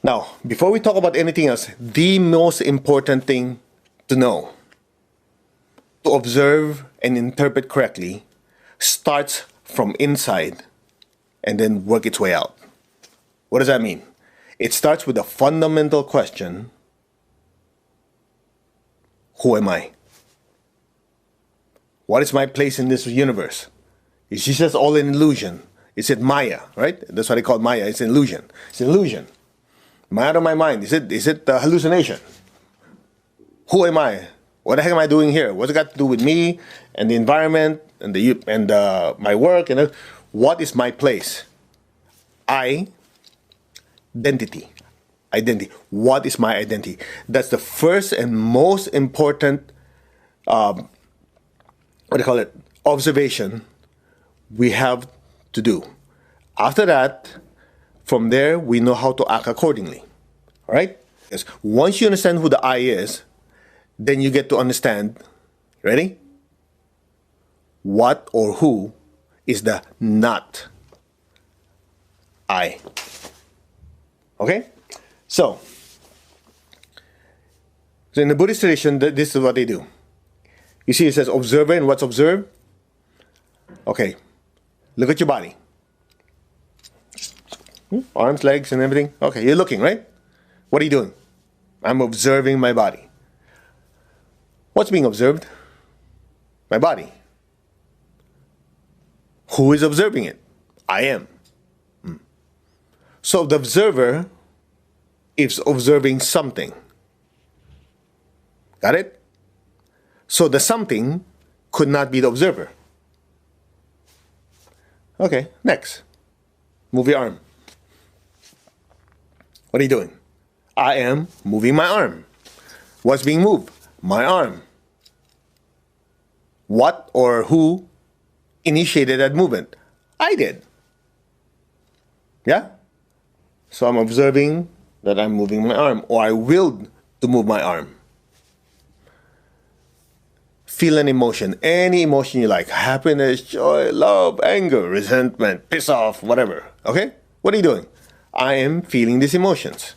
Now, before we talk about anything else, the most important thing to know, to observe and interpret correctly, starts from inside and then work its way out. What does that mean? It starts with a fundamental question: who am I? What is my place in this universe? Is this just all an illusion? Is it Maya, right? That's what they call Maya. It's an illusion. It's an illusion. Am I out of my mind? Is it a hallucination? Who am I? What the heck am I doing here? What's it got to do with me and the environment and my work? And what is my place? Identity. Identity. What is my identity? That's the first and most important, observation we have to do. After that, from there, we know how to act accordingly. All right? Because once you understand who the I is, then you get to understand, ready? What or who is the not I. Okay? So in the Buddhist tradition, this is what they do. You see, it says observer, and what's observed? Okay, look at your body. Arms, legs, and everything. Okay, you're looking, right? What are you doing? I'm observing my body. What's being observed? My body. Who is observing it? I am. So the observer is observing something. Got it? So the something could not be the observer. Okay, next. Move your arm. What are you doing? I am moving my arm. What's being moved? My arm. What or who initiated that movement? I did. Yeah? So I'm observing that I'm moving my arm, or I willed to move my arm. Feel an emotion, any emotion you like: happiness, joy, love, anger, resentment, piss off, whatever. Okay? What are you doing? I am feeling these emotions.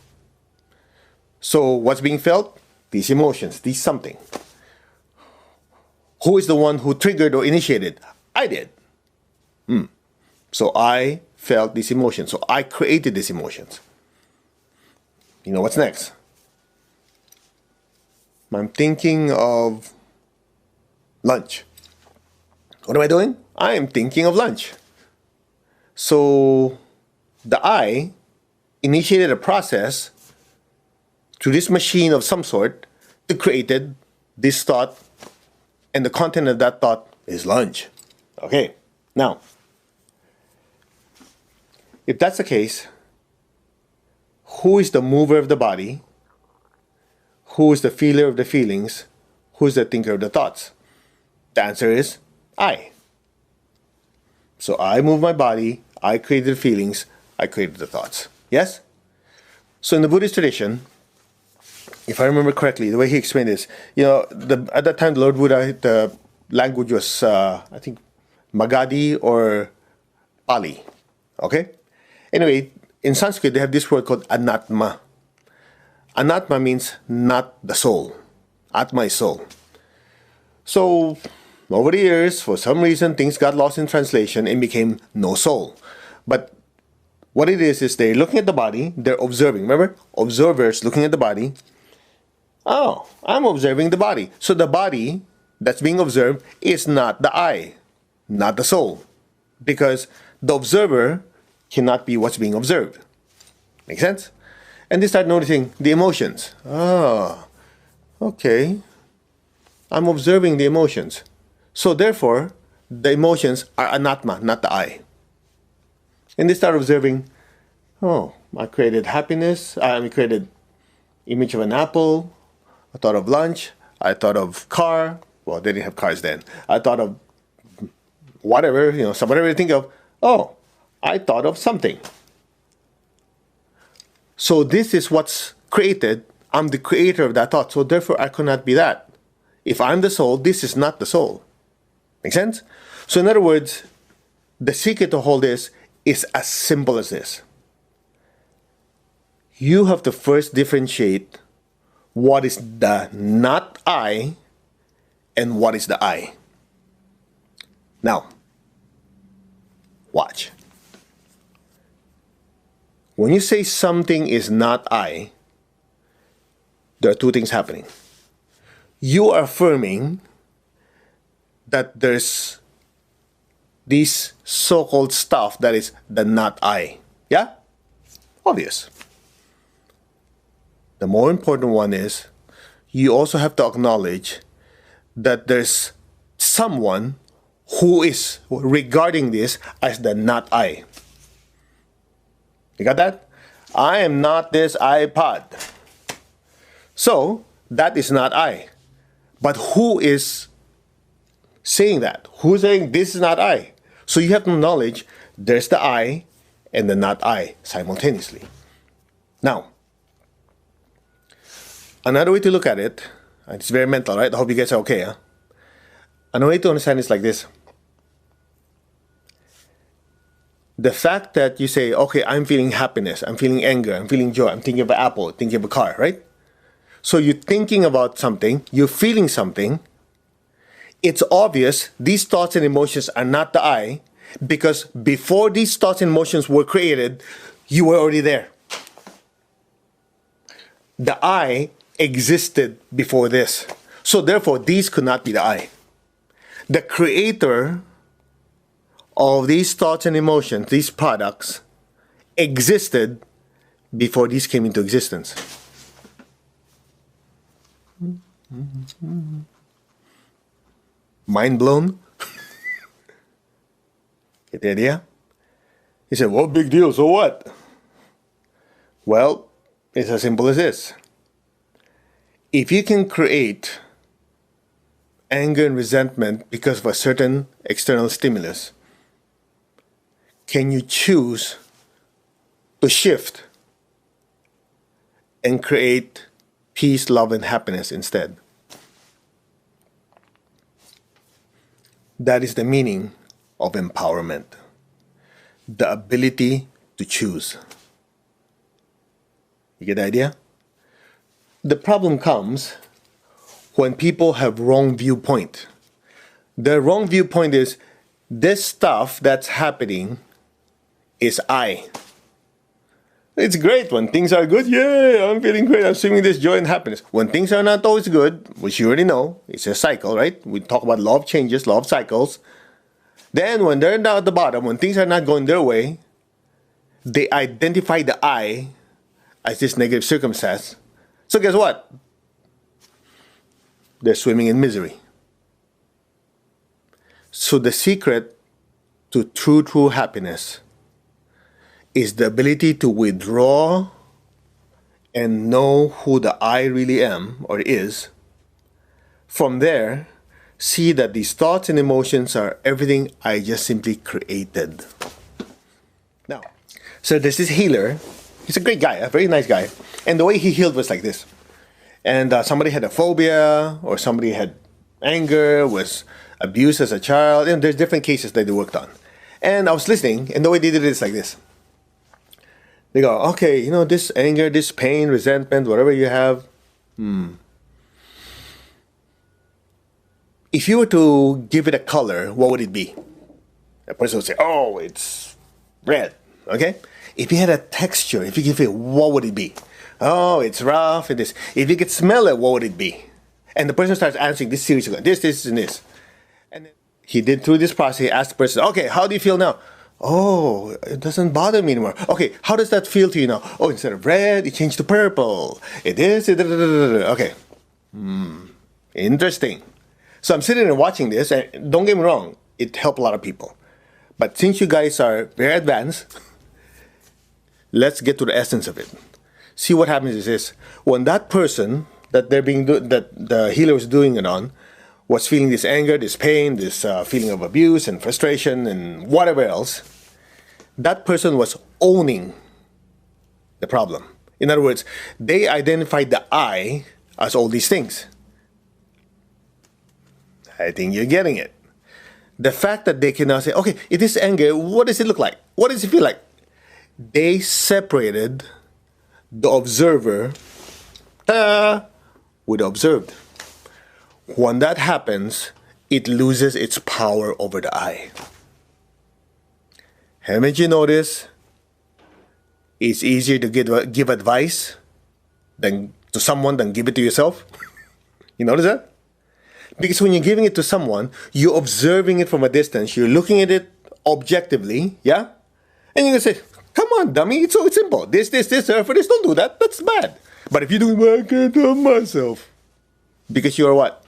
So what's being felt? These emotions, these something. Who is the one who triggered or initiated? I did. So I felt these emotions. So I created these emotions. You know what's next? I'm thinking of lunch. What am I doing? I am thinking of lunch. So the I initiated a process through this machine of some sort that created this thought, and the content of that thought is lunch. Okay, now, if that's the case, who is the mover of the body? Who is the feeler of the feelings? Who is the thinker of the thoughts? The answer is I. So I move my body, I created the feelings, I created the thoughts. Yes? So in the Buddhist tradition, if I remember correctly, the way he explained this, at that time, the Lord Buddha, the language was, I think, Magadhi or Pali. Okay? Anyway, in Sanskrit, they have this word called anatma. Anatma means not the soul. Atma is soul. So, over the years, for some reason, things got lost in translation and became no soul. But what it is they're looking at the body, they're observing. Remember? Observers looking at the body. Oh, I'm observing the body. So the body that's being observed is not the I, not the soul. Because the observer cannot be what's being observed. Make sense? And they start noticing the emotions. Oh, okay. I'm observing the emotions. So therefore, the emotions are anatma, not the I. And they start observing, oh, I created happiness. I created image of an apple. I thought of lunch. I thought of car. Well, they didn't have cars then. I thought of whatever, whatever you think of. Oh, I thought of something. So this is what's created. I'm the creator of that thought. So therefore, I cannot be that. If I'm the soul, this is not the soul. Make sense? So in other words, the secret to all this is as simple as this. you have to first differentiate what is the not I and what is the I. Now, watch. When you say something is not I, there are two things happening. You are affirming that there's this so-called stuff that is the not I. Yeah? Obvious. The more important one is you also have to acknowledge that there's someone who is regarding this as the not I. You got that? I am not this iPod. So, that is not I. But who is saying that? Who's saying this is not I? So you have to acknowledge there's the I and the not I simultaneously. Now, another way to look at it, and it's very mental, right? I hope you guys are okay, huh? Another way to understand is like this. The fact that you say, okay, I'm feeling happiness, I'm feeling anger, I'm feeling joy, I'm thinking of an apple, thinking of a car, right? So you're thinking about something, you're feeling something. It's obvious these thoughts and emotions are not the I, because before these thoughts and emotions were created, you were already there. The I existed before this. So therefore, these could not be the I. The creator of these thoughts and emotions, these products, existed before these came into existence. Mind blown? Get the idea? He said, well, big deal, so what? Well, it's as simple as this. If you can create anger and resentment because of a certain external stimulus, can you choose to shift and create peace, love, and happiness instead? That is the meaning of empowerment. The ability to choose. You get the idea? The problem comes when people have wrong viewpoint. The wrong viewpoint is this stuff that's happening is I. It's great when things are good. Yeah, I'm feeling great. I'm feeling this joy and happiness. When things are not always good, which you already know, it's a cycle, right? We talk about law of changes, law of cycles. Then when they're down at the bottom, when things are not going their way, they identify the I as this negative circumstance. So guess what? They're swimming in misery. So the secret to true happiness is the ability to withdraw and know who the I really am or is. From there, see that these thoughts and emotions are everything I just simply created. Now, so there's this healer. He's a great guy, a very nice guy. And the way he healed was like this. And somebody had a phobia, or somebody had anger, was abused as a child. And there's different cases that they worked on. And I was listening, and the way they did it is like this. They go, okay, you know, this anger, this pain, resentment, whatever you have, if you were to give it a color, what would it be? A person would say, oh, it's red, okay? If you had a texture, if you give it, what would it be? Oh, it's rough, it is. If you could smell it, what would it be? And the person starts answering this series of this, and this. And then he did through this process, he asked the person, okay, how do you feel now? Oh, it doesn't bother me anymore. Okay, how does that feel to you now? Oh, instead of red, it changed to purple. It is, okay. Interesting. So I'm sitting and watching this, and don't get me wrong, it helped a lot of people. But since you guys are very advanced, let's get to the essence of it. See what happens is this: when that person that that the healer was doing it on was feeling this anger, this pain, this feeling of abuse and frustration and whatever else, that person was owning the problem. In other words, they identified the I as all these things. I think you're getting it. The fact that they can now say, okay, it is anger, what does it look like? What does it feel like? They separated the observer would observed. When that happens, it loses its power over the I. Haven't you noticed? It's easier to give advice than to someone than give it to yourself. You notice that? Because when you're giving it to someone, you're observing it from a distance. You're looking at it objectively, yeah? And you can say, come on, dummy, it's so simple. This, for this, don't do that. That's bad. But if you do, well, I can't help myself. Because you are what?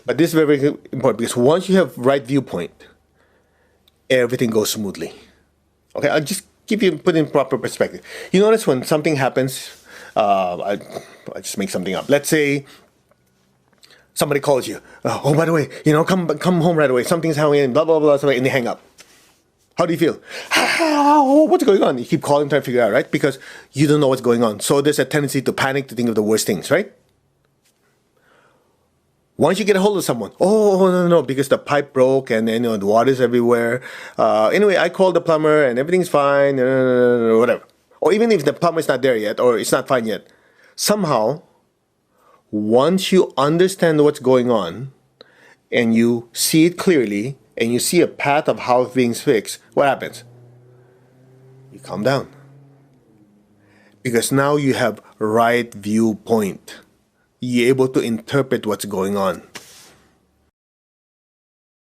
But this is very, very important, because once you have right viewpoint, everything goes smoothly. Okay, I'll just put in proper perspective. You notice when something happens, I just make something up. Let's say somebody calls you. Oh, by the way, come home right away. Something's happening. Blah blah blah. And they hang up. How do you feel? What's going on? You keep calling, trying to figure out, right? Because you don't know what's going on. So there's a tendency to panic, to think of the worst things, right? Once you get a hold of someone, no, because the pipe broke and then the water's everywhere. Anyway, I called the plumber and everything's fine, whatever. Or even if the plumber's not there yet or it's not fine yet, somehow, once you understand what's going on and you see it clearly and you see a path of how things fix, what happens? You calm down. Because now you have right viewpoint. You're able to interpret what's going on.